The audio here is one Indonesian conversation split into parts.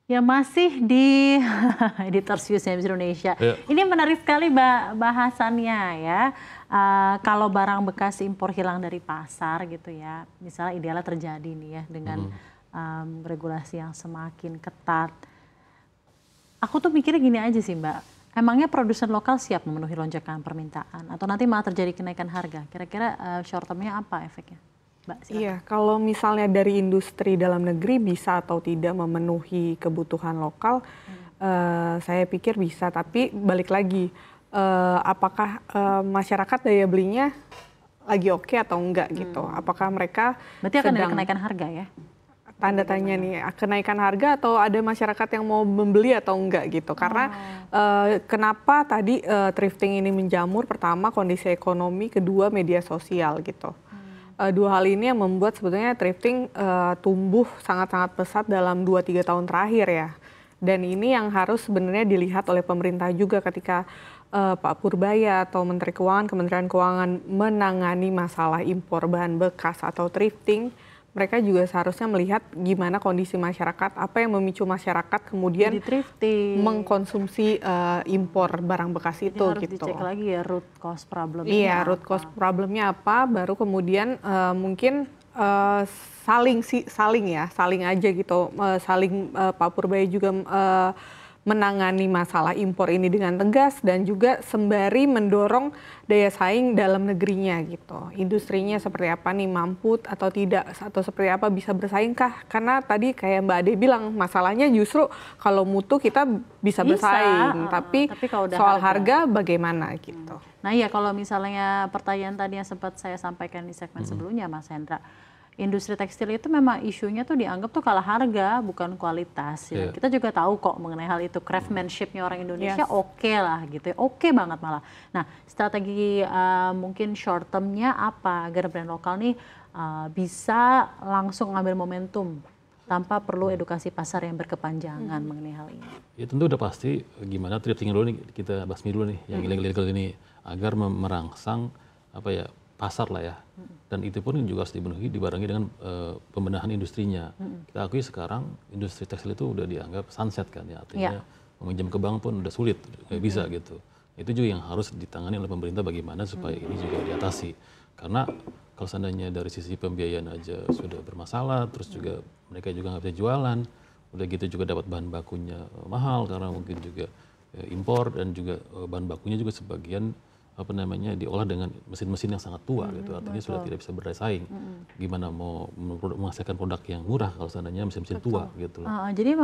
Ya masih di Editors Views Indonesia. Ya. Ini menarik sekali bahasannya ya. Kalau barang bekas impor hilang dari pasar gitu ya, misalnya idealnya terjadi nih ya dengan regulasi yang semakin ketat. Aku tuh mikirnya gini aja sih Mbak, emangnya produsen lokal siap memenuhi lonjakan permintaan atau nanti malah terjadi kenaikan harga? Kira-kira short term-nya apa efeknya? Mbak, silakan. Iya, kalau misalnya dari industri dalam negeri bisa atau tidak memenuhi kebutuhan lokal, saya pikir bisa. Tapi balik lagi, apakah masyarakat daya belinya lagi oke atau enggak gitu? Apakah mereka Berarti akan ada kenaikan harga ya? Tanda tanya nih, kenaikan harga atau ada masyarakat yang mau membeli atau enggak gitu? Karena kenapa tadi thrifting ini menjamur? Pertama kondisi ekonomi, kedua media sosial gitu. Dua hal ini yang membuat sebetulnya thrifting tumbuh sangat-sangat pesat dalam 2-3 tahun terakhir ya. Dan ini yang harus sebenarnya dilihat oleh pemerintah juga ketika Pak Purbaya atau Menteri Keuangan, Kementerian Keuangan menangani masalah impor bahan bekas atau thrifting. Mereka juga seharusnya melihat gimana kondisi masyarakat, apa yang memicu masyarakat kemudian mengkonsumsi impor barang bekas itu. Jadi harus gitu. Dicek lagi ya root cause problemnya. Iya, root cause problemnya apa, baru kemudian mungkin saling aja gitu, Pak Purbaya juga menangani masalah impor ini dengan tegas dan juga sembari mendorong daya saing dalam negerinya gitu. Industrinya seperti apa nih, mampu atau tidak, atau seperti apa bisa bersaingkah? Karena tadi kayak Mbak Ade bilang, masalahnya justru kalau mutu kita bisa bersaing, tapi kalau soal harga bagaimana gitu. Nah iya, kalau misalnya pertanyaan tadi yang sempat saya sampaikan di segmen sebelumnya Mas Hendra, industri tekstil itu memang isunya tuh dianggap tuh kalah harga, bukan kualitas. Ya. Kita juga tahu kok mengenai hal itu, craftsmanship-nya orang Indonesia oke lah gitu ya, oke banget malah. Nah strategi mungkin short term-nya apa agar brand lokal nih bisa langsung ngambil momentum tanpa perlu edukasi pasar yang berkepanjangan mengenai hal ini? Ya tentu udah pasti gimana thrifting dulu nih, kita basmi dulu nih yang ilegal ini agar merangsang apa ya, pasar lah ya, dan itu pun juga harus dibarengi dengan pembenahan industrinya. Kita akui sekarang industri tekstil itu udah dianggap sunset kan ya, artinya meminjam ke bank pun udah sulit, nggak bisa gitu. Itu juga yang harus ditangani oleh pemerintah bagaimana supaya ini juga diatasi. Karena kalau seandainya dari sisi pembiayaan aja sudah bermasalah, terus juga mereka juga nggak bisa jualan, udah gitu juga dapat bahan bakunya mahal karena mungkin juga impor, dan juga bahan bakunya juga sebagian diolah dengan mesin-mesin yang sangat tua gitu, artinya sudah tidak bisa bersaing. Gimana mau menghasilkan produk yang murah kalau seandainya mesin-mesin tua gitu. Jadi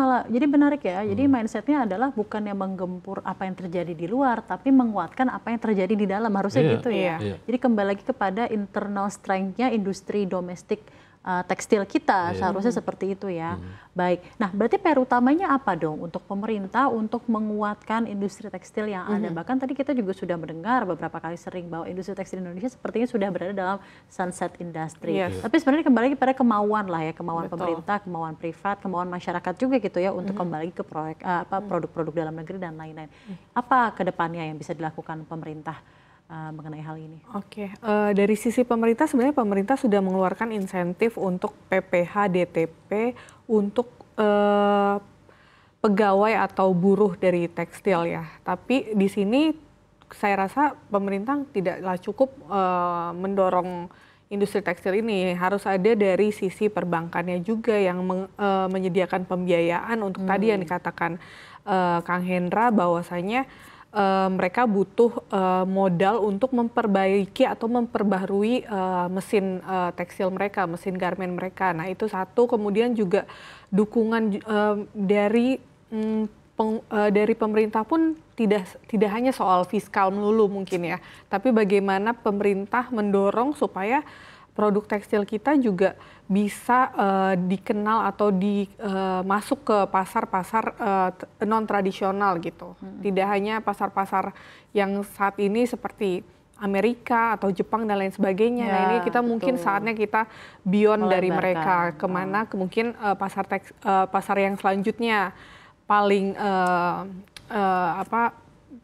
menarik ya, jadi mindsetnya adalah bukan yang menggempur apa yang terjadi di luar, tapi menguatkan apa yang terjadi di dalam, harusnya gitu ya. Jadi kembali lagi kepada internal strength-nya industri domestik tekstil kita, seharusnya seperti itu ya. Baik, nah berarti PR utamanya apa dong untuk pemerintah untuk menguatkan industri tekstil yang ada? Bahkan tadi kita juga sudah mendengar beberapa kali sering bahwa industri tekstil Indonesia sepertinya sudah berada dalam sunset industry. Tapi sebenarnya kembali lagi pada kemauan lah ya, kemauan pemerintah, kemauan privat, kemauan masyarakat juga gitu ya untuk kembali ke proyek produk-produk dalam negeri dan lain-lain. Apa kedepannya yang bisa dilakukan pemerintah mengenai hal ini? Dari sisi pemerintah, sebenarnya pemerintah sudah mengeluarkan insentif untuk PPH, DTP untuk pegawai atau buruh dari tekstil ya. Tapi di sini saya rasa pemerintah tidaklah cukup mendorong industri tekstil ini, harus ada dari sisi perbankannya juga yang menyediakan pembiayaan untuk tadi yang dikatakan Kang Hendra, bahwasanya mereka butuh modal untuk memperbaiki atau memperbaharui mesin tekstil mereka, mesin garmen mereka. Nah itu satu, kemudian juga dukungan dari pemerintah pun tidak hanya soal fiskal melulu mungkin ya, tapi bagaimana pemerintah mendorong supaya produk tekstil kita juga bisa dikenal atau masuk ke pasar-pasar non tradisional gitu. Tidak hanya pasar-pasar yang saat ini seperti Amerika atau Jepang dan lain sebagainya. Nah ini kita mungkin saatnya kita beyond dari mereka, kemana mungkin pasar yang selanjutnya paling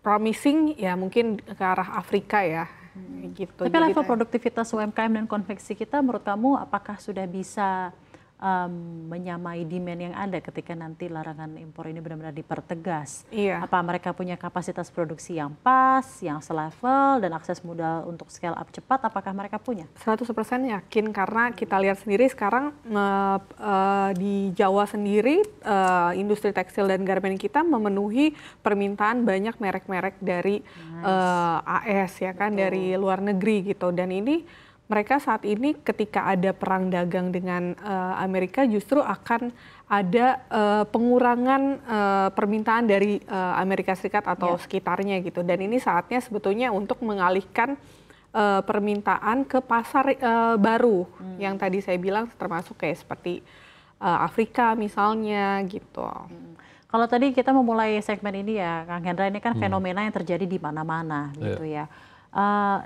promising ya mungkin ke arah Afrika ya. Gitu. Tapi level produktivitas UMKM dan konveksi kita menurut kamu apakah sudah bisa menyamai demand yang ada ketika nanti larangan impor ini benar-benar dipertegas? Iya. Apa mereka punya kapasitas produksi yang pas, yang selevel, dan akses modal untuk scale up cepat? Apakah mereka punya? 100% yakin, karena kita lihat sendiri sekarang di Jawa sendiri industri tekstil dan garmen kita memenuhi permintaan banyak merek-merek dari AS ya kan, dari luar negeri gitu. Dan ini mereka saat ini ketika ada perang dagang dengan Amerika justru akan ada pengurangan permintaan dari Amerika Serikat atau sekitarnya gitu. Dan ini saatnya sebetulnya untuk mengalihkan permintaan ke pasar baru yang tadi saya bilang, termasuk kayak seperti Afrika misalnya gitu. Kalau tadi kita memulai segmen ini ya, Kang Hendra, ini kan fenomena yang terjadi di mana-mana gitu ya.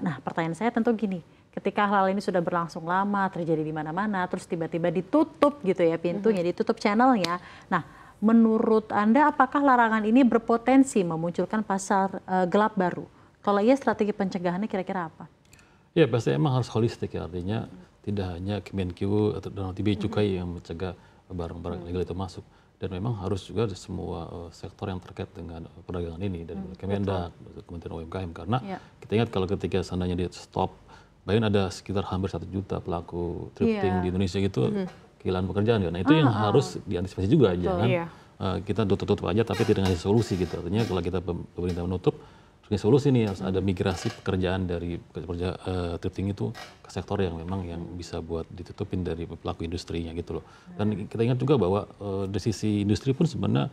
Nah, pertanyaan saya tentu gini, ketika hal ini sudah berlangsung lama, terjadi di mana-mana, terus tiba-tiba ditutup gitu ya pintunya, ditutup channelnya. Nah, menurut Anda apakah larangan ini berpotensi memunculkan pasar gelap baru? Kalau iya, strategi pencegahannya kira-kira apa? Ya, pasti emang harus holistik ya, artinya tidak hanya Kemenkeu atau nanti Bea Cukai yang mencegah barang-barang ilegal itu masuk. Dan memang harus juga semua sektor yang terkait dengan perdagangan ini, dari Kemendak, Kementerian UMKM, karena kita ingat kalau ketika seandainya di stop, bahkan ada sekitar hampir 1 juta pelaku thrifting di Indonesia gitu kehilangan pekerjaan kan. Nah, itu yang harus diantisipasi juga, jangan kita tutup aja tapi tidak ngasih solusi gitu. Artinya kalau kita pemerintah menutup, harus solusi nih, harus ada migrasi pekerjaan dari pekerja thrifting itu ke sektor yang memang yang bisa buat ditutupin dari pelaku industrinya gitu loh. Dan kita ingat juga bahwa dari sisi industri pun sebenarnya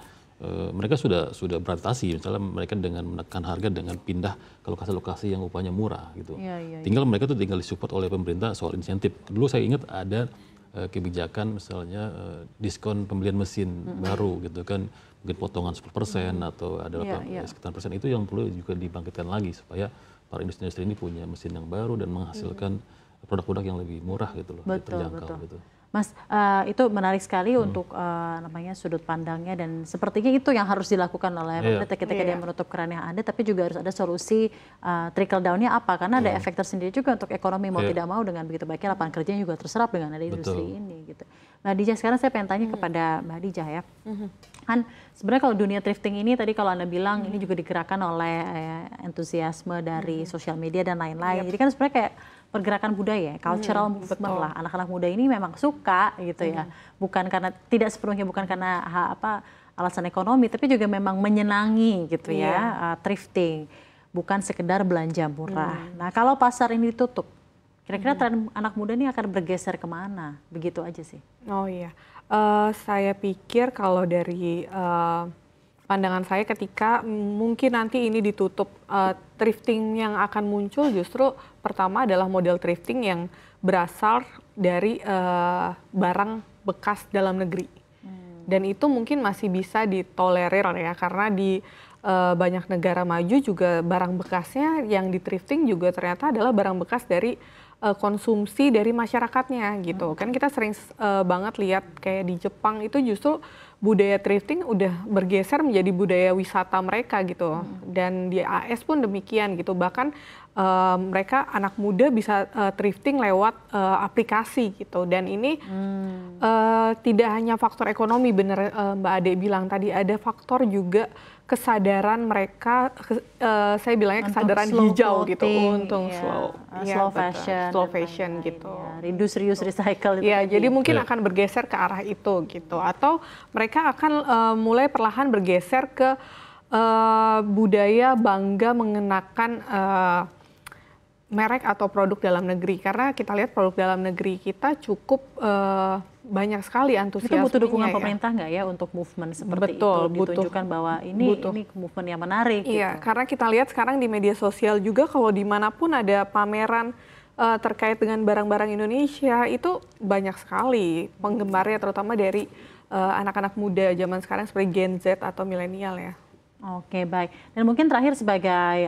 mereka sudah beradaptasi, misalnya mereka dengan menekan harga dengan pindah ke lokasi-lokasi yang upahnya murah gitu. Tinggal mereka tuh tinggal disupport oleh pemerintah soal insentif. Dulu saya ingat ada kebijakan misalnya diskon pembelian mesin baru gitu kan, mungkin potongan 10% atau ada sekitar persen, itu yang perlu juga dibangkitkan lagi supaya para industri-industri ini punya mesin yang baru dan menghasilkan produk-produk yang lebih murah gitu loh, terjangkau gitu. Mas, itu menarik sekali untuk namanya sudut pandangnya, dan sepertinya itu yang harus dilakukan oleh pemerintah ketika dia menutup keran yang ada, tapi juga harus ada solusi trickle down-nya apa, karena ada efek tersendiri juga untuk ekonomi, mau tidak mau dengan begitu baiknya lapangan kerjanya juga terserap dengan ada industri ini gitu. Mbak Dijah, sekarang saya pengen tanya kepada Mbak Dijah ya, kan sebenarnya kalau dunia thrifting ini tadi kalau Anda bilang ini juga digerakkan oleh entusiasme dari sosial media dan lain-lain, jadi kan sebenarnya kayak pergerakan budaya, cultural movement lah. Anak-anak muda ini memang suka gitu ya. Bukan karena, tidak sepenuhnya bukan karena alasan ekonomi, tapi juga memang menyenangi gitu ya, thrifting. Bukan sekedar belanja murah. Nah, kalau pasar ini ditutup, kira-kira tren anak muda ini akan bergeser kemana? Begitu aja sih. Oh iya, saya pikir kalau dari pandangan saya ketika mungkin nanti ini ditutup, thrifting yang akan muncul justru pertama adalah model thrifting yang berasal dari barang bekas dalam negeri. Dan itu mungkin masih bisa ditolerir ya, karena di banyak negara maju juga barang bekasnya yang di thrifting juga ternyata adalah barang bekas dari konsumsi dari masyarakatnya gitu. Kan kita sering banget lihat kayak di Jepang itu justru budaya thrifting udah bergeser menjadi budaya wisata mereka gitu. Dan di AS pun demikian gitu. Bahkan mereka anak muda bisa thrifting lewat aplikasi gitu. Dan ini tidak hanya faktor ekonomi, bener Mbak Ade bilang tadi, ada faktor juga kesadaran mereka, saya bilangnya kesadaran hijau gitu, untung slow fashion gitu, reduce, reuse, recycle. Ya, jadi mungkin akan bergeser ke arah itu gitu, atau mereka akan mulai perlahan bergeser ke budaya bangga mengenakan merek atau produk dalam negeri, karena kita lihat produk dalam negeri kita cukup banyak sekali antusiasmenya. Itu butuh dukungan pemerintah nggak ya untuk movement seperti itu, ditunjukkan bahwa ini movement yang menarik. Iya, gitu. Karena kita lihat sekarang di media sosial juga kalau dimanapun ada pameran terkait dengan barang-barang Indonesia, itu banyak sekali penggemarnya, terutama dari anak-anak muda zaman sekarang seperti Gen Z atau milenial ya. Oke, baik. Dan mungkin terakhir sebagai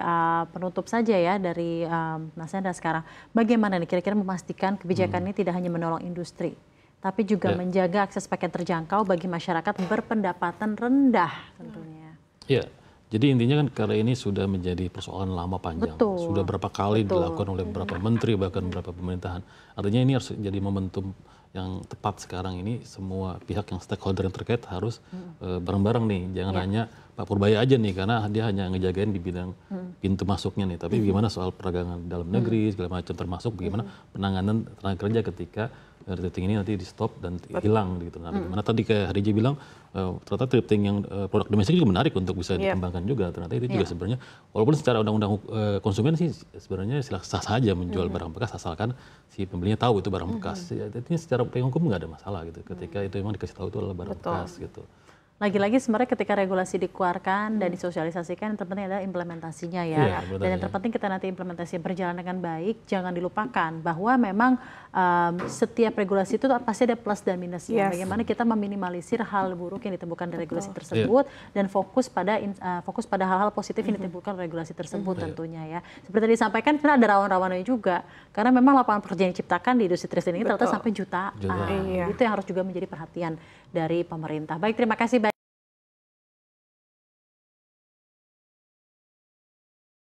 penutup saja ya dari Mas Hendra sekarang, bagaimana nih kira-kira memastikan kebijakan ini tidak hanya menolong industri, tapi juga menjaga akses paket terjangkau bagi masyarakat berpendapatan rendah tentunya. Iya, jadi intinya kan karena ini sudah menjadi persoalan lama panjang. Sudah berapa kali dilakukan oleh beberapa menteri, bahkan beberapa pemerintahan. Artinya ini harus jadi momentum yang tepat sekarang ini semua pihak yang stakeholder yang terkait harus bareng-bareng nih, jangan hanya Pak Purbaya aja nih karena dia hanya ngejagain di bidang pintu masuknya nih, tapi bagaimana soal perdagangan dalam negeri segala macam, termasuk bagaimana penanganan tenaga kerja ketika thrifting ini nanti di stop dan hilang gitu. Nah, bagaimana tadi kayak Hadijah bilang ternyata thrifting yang produk domestik juga menarik untuk bisa dikembangkan juga. Ternyata itu juga sebenarnya walaupun secara undang-undang konsumen sih sebenarnya sah saja menjual barang bekas asalkan si pembelinya tahu itu barang bekas. Artinya secara payung hukum nggak ada masalah gitu. Ketika itu memang dikasih tahu itu adalah barang bekas gitu. Lagi-lagi sebenarnya ketika regulasi dikeluarkan dan disosialisasikan, yang terpenting adalah implementasinya ya. Dan yang terpenting kita nanti implementasi berjalan dengan baik, jangan dilupakan bahwa memang setiap regulasi itu pasti ada plus dan minusnya. Bagaimana kita meminimalisir hal buruk yang ditemukan dari regulasi tersebut dan fokus pada hal-hal positif yang ditimbulkan regulasi tersebut tentunya ya. Seperti tadi disampaikan sebenarnya ada rawan-rawannya juga, karena memang lapangan pekerjaan yang diciptakan di industri thrifting ini ternyata sampai jutaan. Itu yang harus juga menjadi perhatian dari pemerintah. Baik, terima kasih.